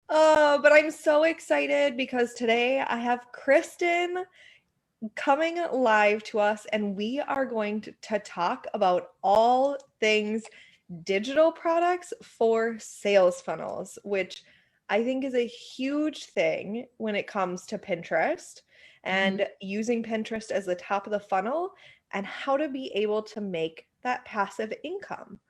But I'm so excited because today I have Kristen coming live to us, and we are going to talk about all things digital products for sales funnels, which I think is a huge thing when it comes to Pinterest Mhm. and using Pinterest as the top of the funnel and how to be able to make that passive income.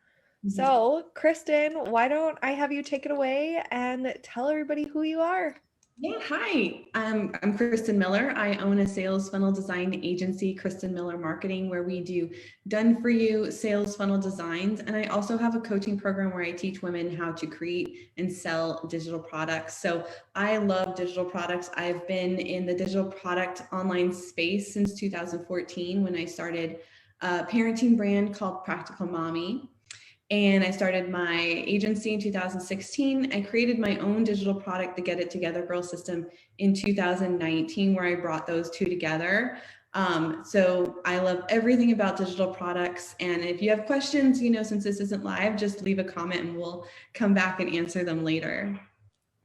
Mhm. So, Kristen, why don't I have you take it away and tell everybody who you are? Yeah, hi. I'm Kristen Miller. I own a sales funnel design agency, Kristen Miller Marketing, where we do done for you sales funnel designs. And I also have a coaching program where I teach women how to create and sell digital products. So I love digital products. I've been in the digital product online space since 2014 when I started a parenting brand called Practical Mommy. And I started my agency in 2016. I created my own digital product, the Get It Together Girl System, in 2019, where I brought those two together. So I love everything about digital products. And if you have questions, since this isn't live, just leave a comment and we'll come back and answer them later.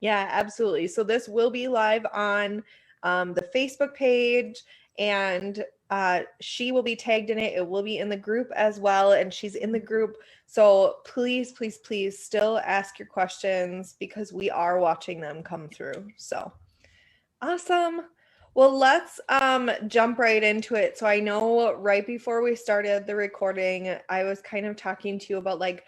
Yeah, absolutely. So this will be live on the Facebook page, and she will be tagged in it. It will be in the group as well, and she's in the group. So please, please, please still ask your questions because we are watching them come through. So awesome. Well, let's jump right into it. So I know right before we started the recording, I was kind of talking to you about like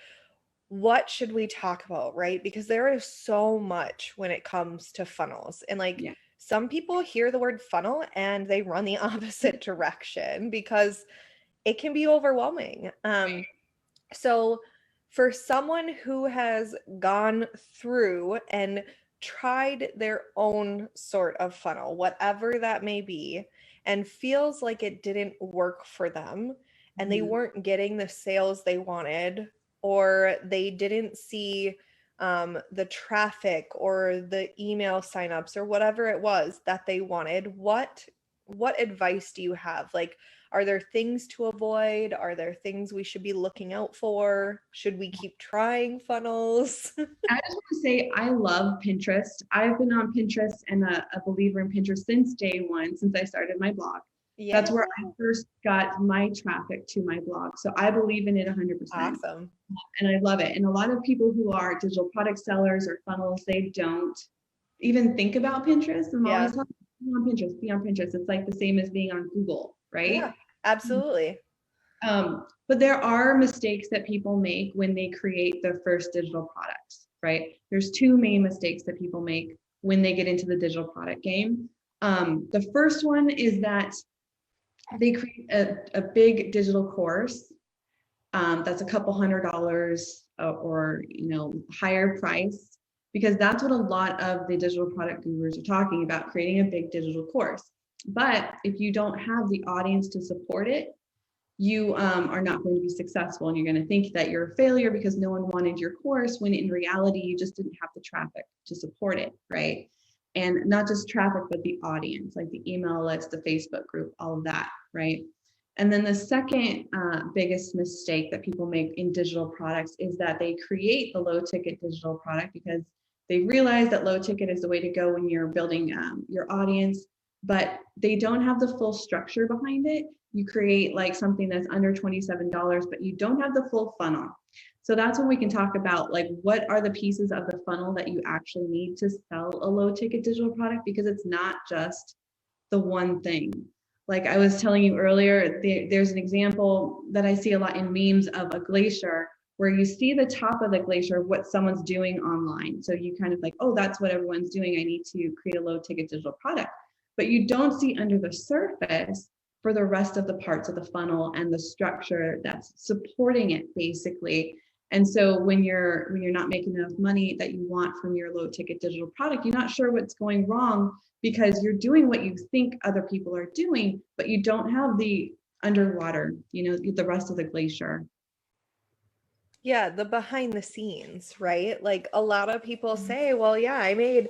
what should we talk about, right? Because there is so much when it comes to funnels. And like Yeah. some people hear the word funnel and they run the opposite direction because it can be overwhelming. So for someone who has gone through and tried their own sort of funnel, whatever that may be, and feels like it didn't work for them and they Mhm. weren't getting the sales they wanted, or they didn't see the traffic or the email signups or whatever it was that they wanted, what advice do you have? Like, are there things to avoid? Are there things we should be looking out for? Should we keep trying funnels? I just want to say I love Pinterest. I've been on Pinterest and a believer in Pinterest since day one, since I started my blog. Yeah, That's where I first got my traffic to my blog. So I believe in it 100%. awesome. And I love it. And a lot of people who are digital product sellers or funnels, they don't even think about Pinterest. I'm always Yeah. telling them, be on Pinterest, be on Pinterest. It's like the same as being on Google, Yeah, right? absolutely. But there are mistakes that people make when they create their first digital products, right? There's two main mistakes that people make when they get into the digital product game. The first one is that they create a big digital course that's a couple $100 or higher price, because that's what a lot of the digital product gurus are talking about, creating a big digital course. But if you don't have the audience to support it, you are not going to be successful, and you're going to think that you're a failure because no one wanted your course, when in reality you just didn't have the traffic to support it, right? And not just traffic, but the audience, like the email list, the Facebook group, all of that, right? And then the second biggest mistake that people make in digital products is that they create the low ticket digital product because they realize that low ticket is the way to go when you're building your audience, but they don't have the full structure behind it. You create like something that's under $27, but you don't have the full funnel. So that's when we can talk about like what are the pieces of the funnel that you actually need to sell a low ticket digital product, because it's not just the one thing. Like I was telling you earlier, there's an example that I see a lot in memes of a glacier where you see the top of the glacier of what someone's doing online. So you kind of like, oh, that's what everyone's doing. I need to create a low ticket digital product. But you don't see under the surface for the rest of the parts of the funnel and the structure that's supporting it basically. And so when you're not making enough money that you want from your low ticket digital product, you're not sure what's going wrong because you're doing what you think other people are doing, but you don't have the underwater, the rest of the glacier. Yeah, the behind the scenes, right? Like a lot of people say, well, yeah, I made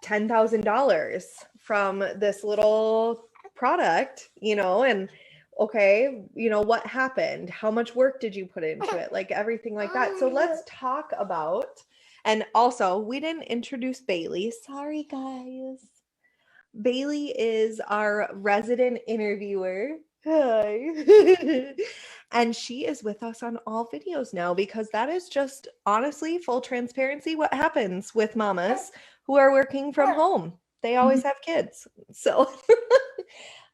$10,000 from this little product, and okay, what happened? How much work did you put into it? Like everything like that. So let's talk about And also, we didn't introduce Bailey. Sorry, guys. Bailey is our resident interviewer. Hi. And she is with us on all videos now because that is just honestly full transparency what happens with mamas who are working from home. They always have kids. So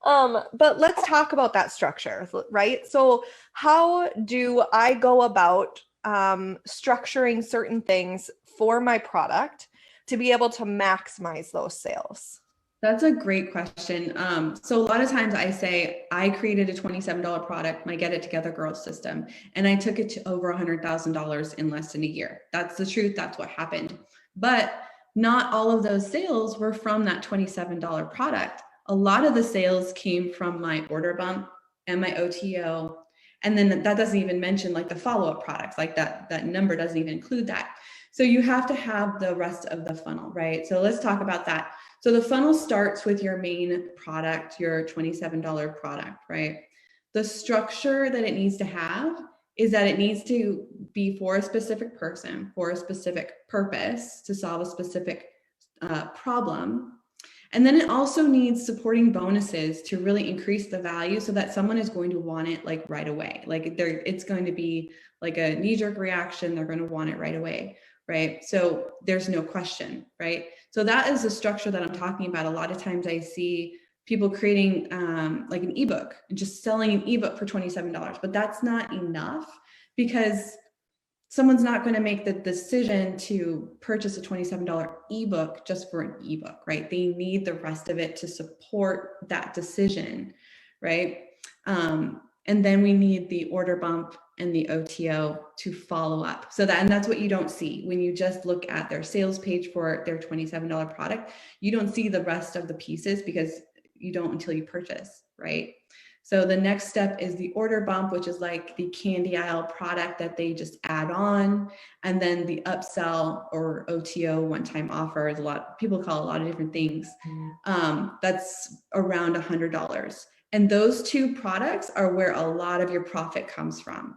but let's talk about that structure, right? So how do I go about structuring certain things for my product to be able to maximize those sales? That's a great question. So a lot of times I say I created a $27 product, my Get It Together Girls system, and I took it to over $100,000 in less than a year. That's the truth. That's what happened. But not all of those sales were from that $27 product. A lot of the sales came from my order bump and my OTO. And then that doesn't even mention like the follow-up products, like that number doesn't even include that. So you have to have the rest of the funnel, right? So let's talk about that. So the funnel starts with your main product, your $27 product, right? The structure that it needs to have is that it needs to be for a specific person, for a specific purpose, to solve a specific problem. And then it also needs supporting bonuses to really increase the value so that someone is going to want it like right away. Like it's going to be like a knee-jerk reaction. They're going to want it right away, right? So there's no question, right? So that is the structure that I'm talking about. A lot of times I see people creating like an ebook and just selling an ebook for $27, but that's not enough because someone's not going to make the decision to purchase a $27 ebook just for an ebook, right? They need the rest of it to support that decision, right? And then we need the order bump and the OTO to follow up. So that, and that's what you don't see when you just look at their sales page for their $27 product. You don't see the rest of the pieces because you don't until you purchase, right? So the next step is the order bump, which is like the candy aisle product that they just add on. And then the upsell or OTO, one-time offers, a lot people call it a lot of different things. That's around $100. And those two products are where a lot of your profit comes from.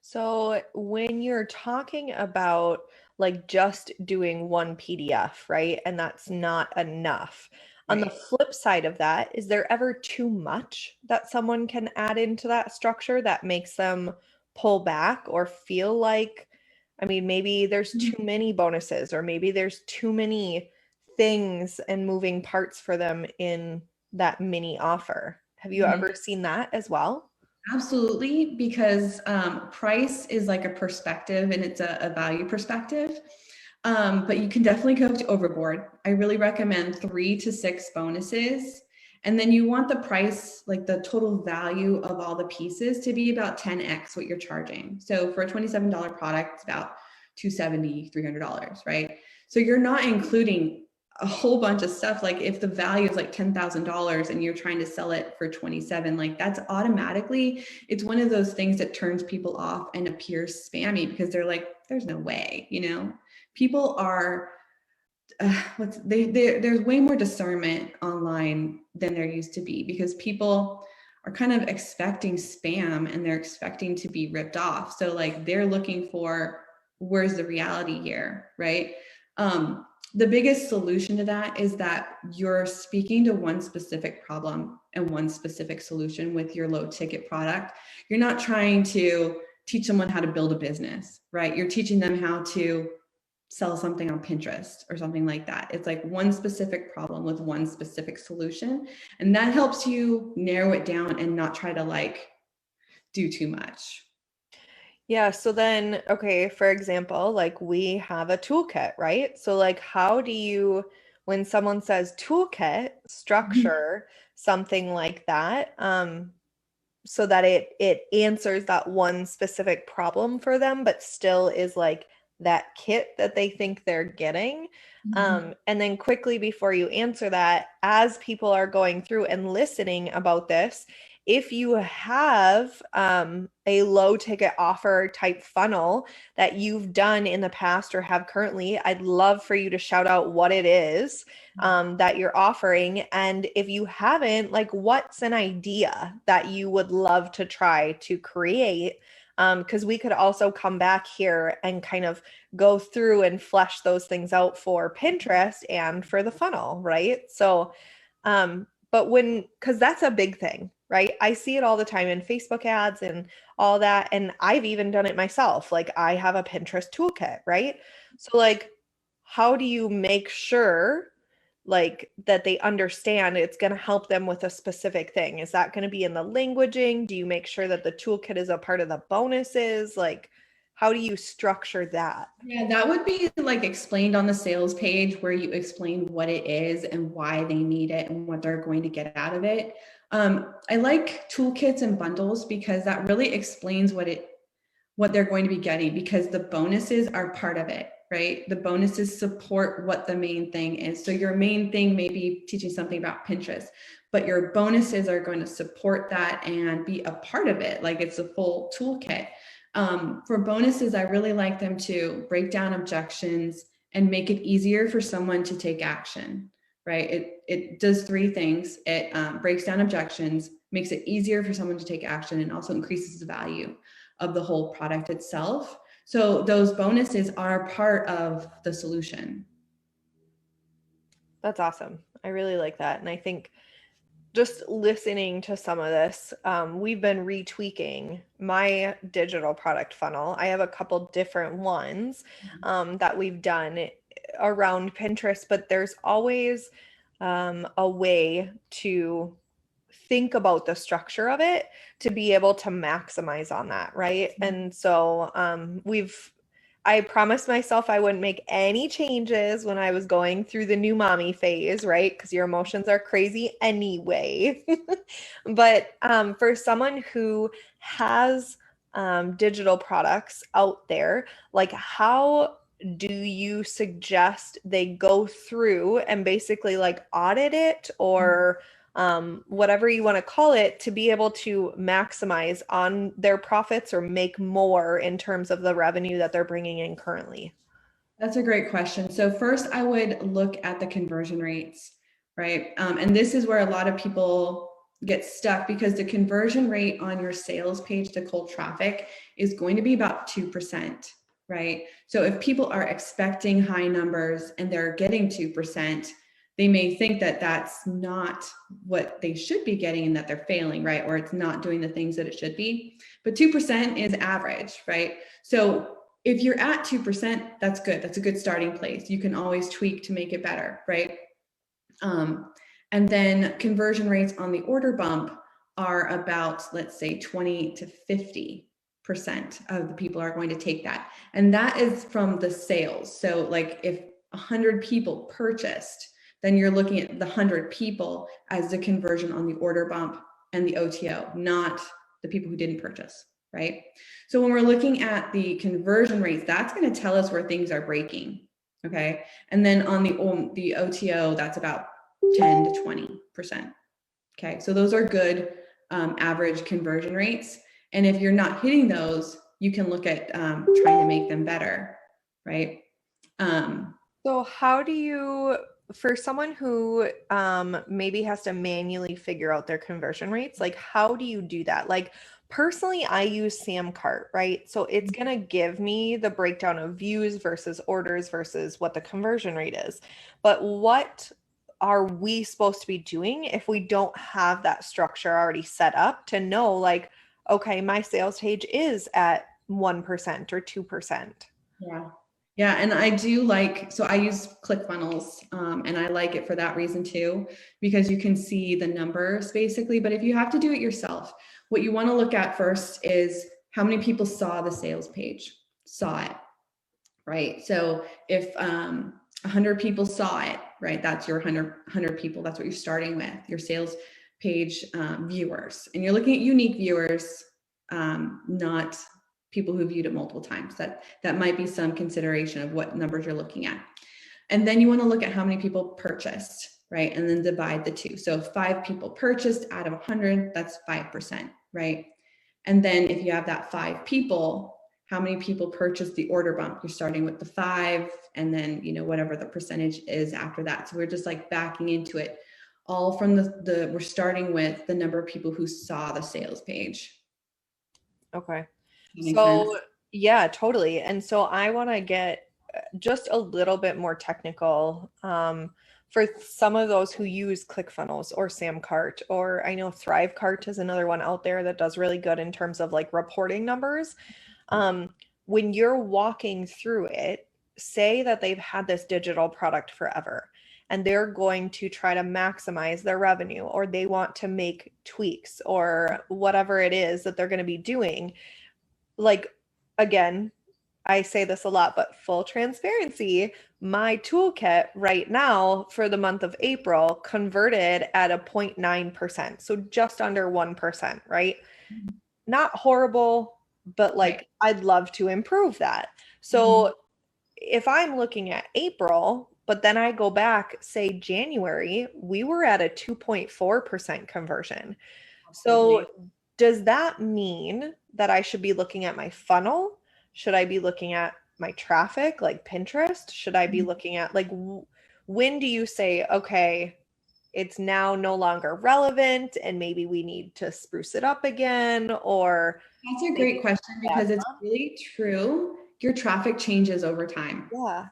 So when you're talking about like just doing one PDF, right? And that's not enough. On the Right. flip side of that, is there ever too much that someone can add into that structure that makes them pull back or feel like, I mean, maybe there's too many bonuses or maybe there's too many things and moving parts for them in that mini offer. Have you ever seen that as well? Absolutely, because price is like a perspective and it's a value perspective. But you can definitely go to overboard. I really recommend 3 to 6 bonuses. And then you want the price, like the total value of all the pieces to be about 10x what you're charging. So for a $27 product, it's about $270, $300, right? So you're not including a whole bunch of stuff. Like if the value is like $10,000 and you're trying to sell it for 27, like that's automatically, it's one of those things that turns people off and appears spammy because they're like, there's no way, you know? People are there's way more discernment online than there used to be because people are kind of expecting spam and they're expecting to be ripped off. So like they're looking for where's the reality here, right? The biggest solution to that is that you're speaking to one specific problem and one specific solution with your low ticket product. You're not trying to teach someone how to build a business, right? You're teaching them how to sell something on Pinterest or something like that. It's like one specific problem with one specific solution. And that helps you narrow it down and not try to like do too much. Yeah, so then, okay, for example, like we have a toolkit, right? So like how do you, when someone says toolkit, structure something like that, so that it answers that one specific problem for them, but still is like that kit that they think they're getting. And then quickly before you answer that, as people are going through and listening about this, if you have a low ticket offer type funnel that you've done in the past or have currently, I'd love for you to shout out what it is that you're offering. And if you haven't, like what's an idea that you would love to try to create because we could also come back here and kind of go through and flesh those things out for Pinterest and for the funnel, right? So, but because that's a big thing, right? I see it all the time in Facebook ads and all that. And I've even done it myself. Like I have a Pinterest toolkit, right? So like, how do you make sure like that they understand it's going to help them with a specific thing? Is that going to be in the languaging? Do you make sure that the toolkit is a part of the bonuses? Like, how do you structure that? Yeah, that would be like explained on the sales page where you explain what it is and why they need it and what they're going to get out of it. I like toolkits and bundles because that really explains what they're going to be getting, because the bonuses are part of it, right? The bonuses support what the main thing is. So your main thing may be teaching something about Pinterest, but your bonuses are going to support that and be a part of it. Like it's a full toolkit. For bonuses, I really like them to break down objections and make it easier for someone to take action, right? It does three things. It breaks down objections, makes it easier for someone to take action, and also increases the value of the whole product itself. So those bonuses are part of the solution. That's awesome. I really like that. And I think just listening to some of this, we've been retweaking my digital product funnel. I have a couple different ones that we've done around Pinterest, but there's always a way to think about the structure of it to be able to maximize on that, right? And so I promised myself I wouldn't make any changes when I was going through the new mommy phase, right? Because your emotions are crazy anyway. But for someone who has digital products out there, like how do you suggest they go through and basically like audit it or whatever you want to call it to be able to maximize on their profits or make more in terms of the revenue that they're bringing in currently? That's a great question. So first I would look at the conversion rates, right? And this is where a lot of people get stuck, because the conversion rate on your sales page to cold traffic is going to be about 2%, right? So if people are expecting high numbers and they're getting 2%, they may think that that's not what they should be getting and that they're failing, right? Or it's not doing the things that it should be. But 2% is average, right? So if you're at 2%, that's good. That's a good starting place. You can always tweak to make it better, right? And then conversion rates on the order bump are about, let's say, 20 to 50% of the people are going to take that. And that is from the sales. So like if 100 people purchased, then you're looking at the 100 people as the conversion on the order bump and the OTO, not the people who didn't purchase, right? So when we're looking at the conversion rates, that's going to tell us where things are breaking, okay? And then on the OTO, that's about 10 to 20%. Okay, so those are good average conversion rates. And if you're not hitting those, you can look at trying to make them better, right? So how do you, for someone who maybe has to manually figure out their conversion rates, like how do you do that? Like personally, I use Samcart, right? So it's gonna give me the breakdown of views versus orders versus what the conversion rate is. But what are we supposed to be doing if we don't have that structure already set up to know like, okay, my sales page is at 1% or 2%? Yeah. Yeah, and I do like, so I use ClickFunnels, and I like it for that reason too, because you can see the numbers basically. But if you have to do it yourself, what you want to look at first is how many people saw the sales page, saw it, right? So if 100 people saw it, right, that's your 100 people, that's what you're starting with, your sales page viewers. And you're looking at unique viewers, not people who viewed it multiple times. That might be some consideration of what numbers you're looking at. And then you want to look at how many people purchased, right? And then divide the two. So if 5 people purchased out of 100, that's 5%, right? And then if you have that 5 people, how many people purchased the order bump? You're starting with the 5 and then, you know, whatever the percentage is after that. So we're just like backing into it all from we're starting with the number of people who saw the sales page. Okay. That makes sense. So yeah, totally. And so I want to get just a little bit more technical for some of those who use ClickFunnels or Samcart, or I know ThriveCart is another one out there that does really good in terms of like reporting numbers. When you're walking through it, say that they've had this digital product forever and they're going to try to maximize their revenue, or they want to make tweaks or whatever it is that they're going to be doing. Like, again, I say this a lot, but full transparency, my toolkit right now for the month of April converted at a 0.9%. So just under 1%, right? Not horrible, but like Right. I'd love to improve that. So if I'm looking at April, but then I go back, say January, we were at a 2.4% conversion. So Absolutely. does that mean that I should be looking at my funnel? Should I be looking at my traffic, like Pinterest? Should I be Mhm. looking at like when do you say, okay, it's now no longer relevant and maybe we need to spruce it up again, or That's a maybe great question bad because it's month? really true. Your traffic changes over time. Yeah.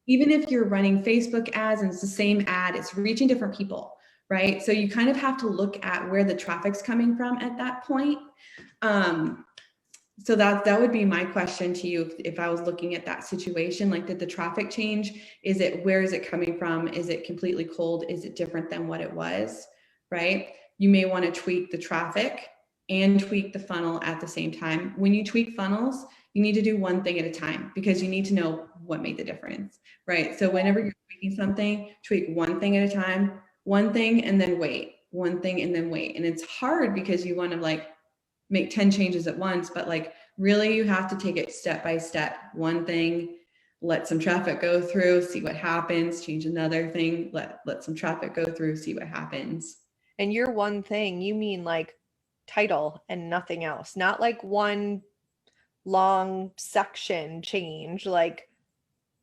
Even if you're running Facebook ads and it's the same ad, it's reaching different people, right? So you kind of have to look at where the traffic's coming from at that point. Um, so that would be my question to you if I was looking at that situation. Like, did the traffic change? Is it, where is it coming from? Is it completely cold? Is it different than what it was? Right? You may want to tweak the traffic and tweak the funnel at the same time. When you tweak funnels, you need to do one thing at a time because you need to know what made the difference, right? So whenever you're tweaking something, tweak one thing at a time, one thing and then wait, one thing and then wait. And it's hard because you want to like make 10 changes at once, but like really you have to take it step by step. One thing, let some traffic go through, see what happens, change another thing, let some traffic go through, see what happens. And your one thing, you mean like title and nothing else, not like one long section change, like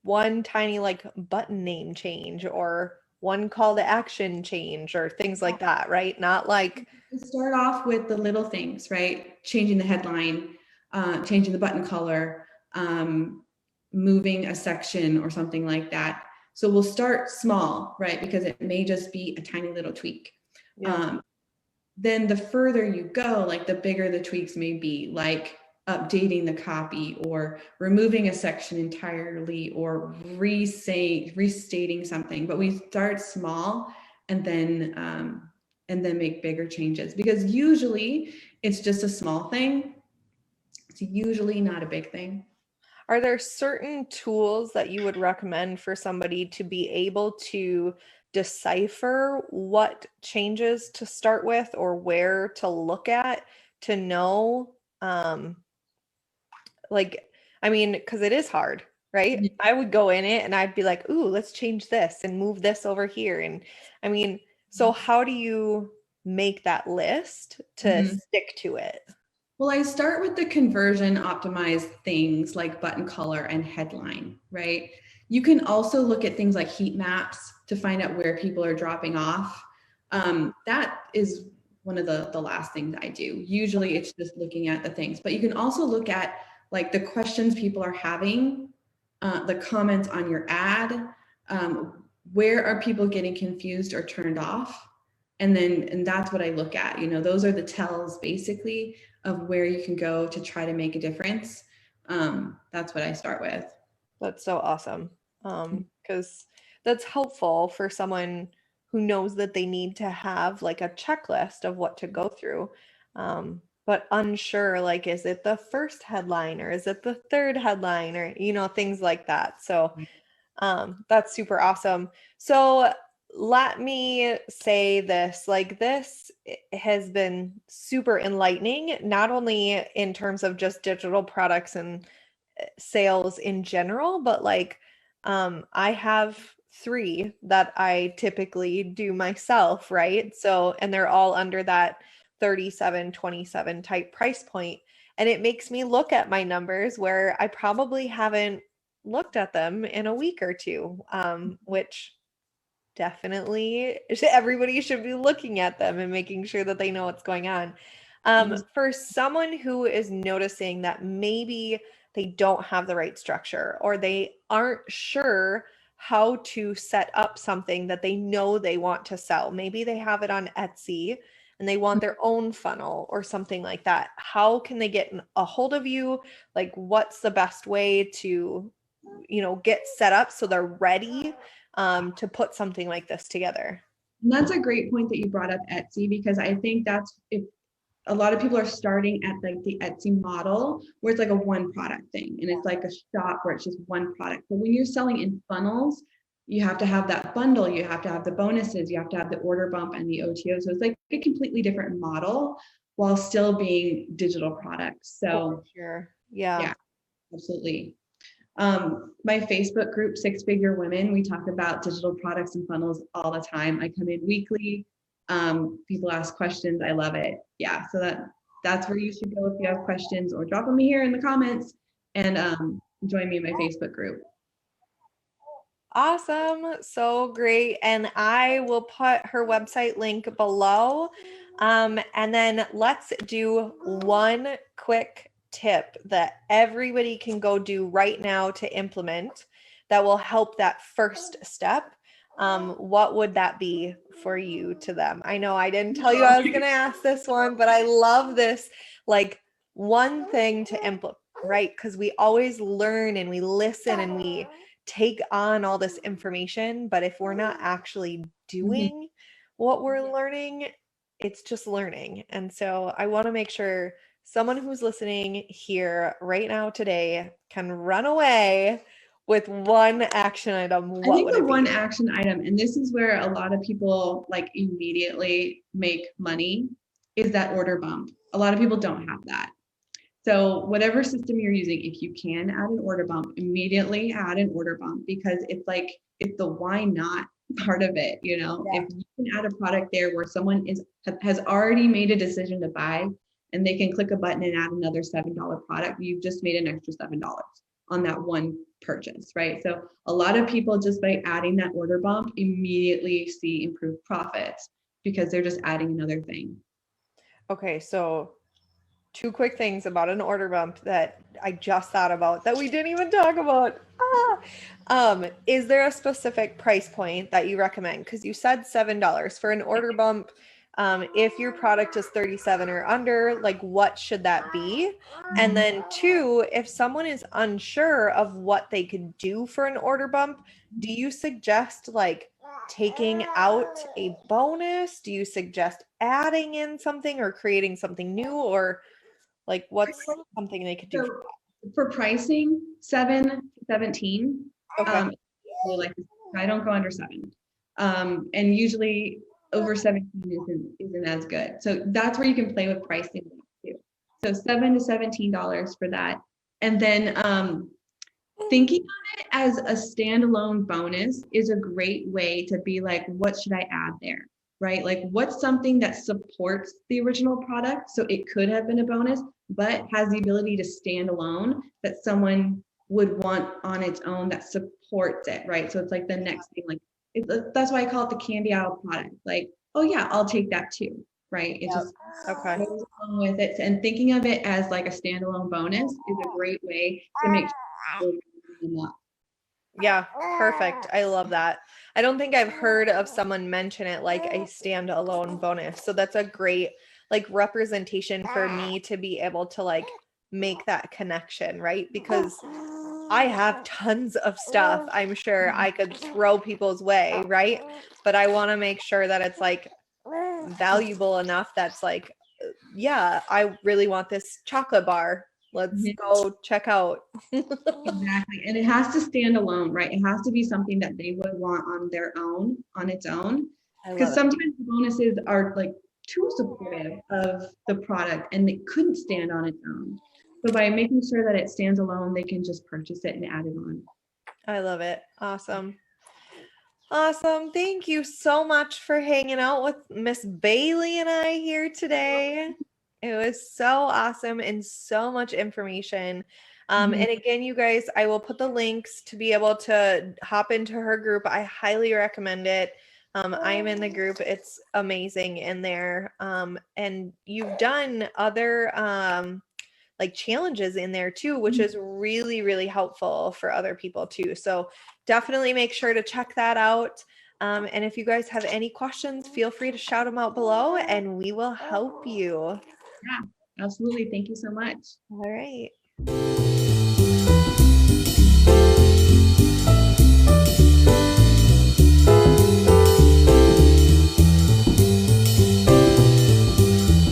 one tiny like button name change or one call to action change or things like that, right? Not like, Start off with the little things, right? Changing the headline, changing the button color, moving a section or something like that. So we'll start small, right? Because it may just be a tiny little tweak. yeah. Um, then the further you go, like the bigger the tweaks may be, like updating the copy or removing a section entirely or restating something. But we start small and then make bigger changes because usually it's just a small thing. It's usually not a big thing. Are there certain tools that you would recommend for somebody to be able to decipher what changes to start with or where to look at to know? Like, I mean, because it is hard, right? Yeah. I would go in it and I'd be like, ooh, let's change this and move this over here. And I mean, so how do you make that list to Mhm. stick to it? Well, I start with the conversion optimized things like button color and headline, right? You can also look at things like heat maps to find out where people are dropping off. That is one of the last things I do. Usually it's just looking at the things, but you can also look at like the questions people are having, the comments on your ad, where are people getting confused or turned off? And that's what I look at. You know, those are the tells basically of where you can go to try to make a difference. That's what I start with. That's so awesome. Because that's helpful for someone who knows that they need to have like a checklist of what to go through. But unsure, like, is it the first headline or is it the third headline or, things like that. So that's super awesome. So let me say this, like this has been super enlightening, not only in terms of just digital products and sales in general, but like I have three that I typically do myself, right? So, and they're all under that 37-27 type price point. And it makes me look at my numbers where I probably haven't looked at them in a week or two, which definitely everybody should be looking at them and making sure that they know what's going on. For someone who is noticing that maybe they don't have the right structure or they aren't sure how to set up something that they know they want to sell. Maybe they have it on Etsy and they want their own funnel or something like that. How can they get a hold of you? Like, what's the best way to, get set up so they're ready to put something like this together? And that's a great point that you brought up Etsy, because I think that's if a lot of people are starting at like the Etsy model where it's like a one product thing and it's like a shop where it's just one product. But when you're selling in funnels, you have to have that bundle, you have to have the bonuses, you have to have the order bump and the OTO. So it's like a completely different model while still being digital products. So sure. Yeah. Absolutely. My Facebook group, Six Figure Women, we talk about digital products and funnels all the time. I come in weekly. People ask questions. I love it. Yeah. So that's where you should go if you have questions, or drop them here in the comments and join me in my Facebook group. Awesome. So great. And I will put her website link below. And then let's do one quick tip that everybody can go do right now to implement that will help that first step. What would that be for you to them? I know I didn't tell you I was going to ask this one, but I love this, like, one thing to implement, right? Because we always learn and we listen and we take on all this information, but if we're not actually doing what we're learning, it's just learning. And so I want to make sure someone who's listening here right now today can run away with one action item. I think the one action item, and this is where a lot of people like immediately make money, is that order bump. A lot of people don't have that. So whatever system you're using, if you can add an order bump, immediately add an order bump, because it's the why not part of it. Yeah. If you can add a product there where someone has already made a decision to buy and they can click a button and add another $7 product, you've just made an extra $7 on that one purchase, right? So a lot of people, just by adding that order bump, immediately see improved profits because they're just adding another thing. Okay, so two quick things about an order bump that I just thought about that we didn't even talk about. Is there a specific price point that you recommend? Because you said $7 for an order bump. If your product is 37 or under, like, what should that be? And then two, if someone is unsure of what they could do for an order bump, do you suggest like taking out a bonus? Do you suggest adding in something or creating something new, or like what's something they could do? So for pricing, 7 to 17. Okay. Like, I don't go under 7. And usually over 17 isn't as good. So that's where you can play with pricing too. So $7 to $17 for that. And then thinking on it as a standalone bonus is a great way to be like, what should I add there? Right? Like, what's something that supports the original product? So it could have been a bonus, but has the ability to stand alone, that someone would want on its own, that supports it, right? So it's like the next thing, like that's why I call it the candy aisle product. Like, oh yeah, I'll take that too, right? It just goes along with it. And thinking of it as like a standalone bonus is a great way to make sure. Yeah, perfect. I love that. I don't think I've heard of someone mention it like a standalone bonus. So that's a great like representation for me to be able to like make that connection, right? Because I have tons of stuff I'm sure I could throw people's way, right? But I want to make sure that it's like valuable enough that's like, yeah, I really want this chocolate bar. Let's go check out. Exactly. And it has to stand alone, right? It has to be something that they would want on its own. Because sometimes the bonuses are like too supportive of the product and it couldn't stand on its own. So by making sure that it stands alone, they can just purchase it and add it on. I love it. Awesome. Awesome. Thank you so much for hanging out with Miss Bailey and I here today. It was so awesome and so much information. And again, you guys, I will put the links to be able to hop into her group. I highly recommend it. I am in the group. It's amazing in there. And you've done other like challenges in there too, which is really, really helpful for other people too. So definitely make sure to check that out. And if you guys have any questions, feel free to shout them out below and we will help you. Yeah, absolutely. Thank you so much. All right.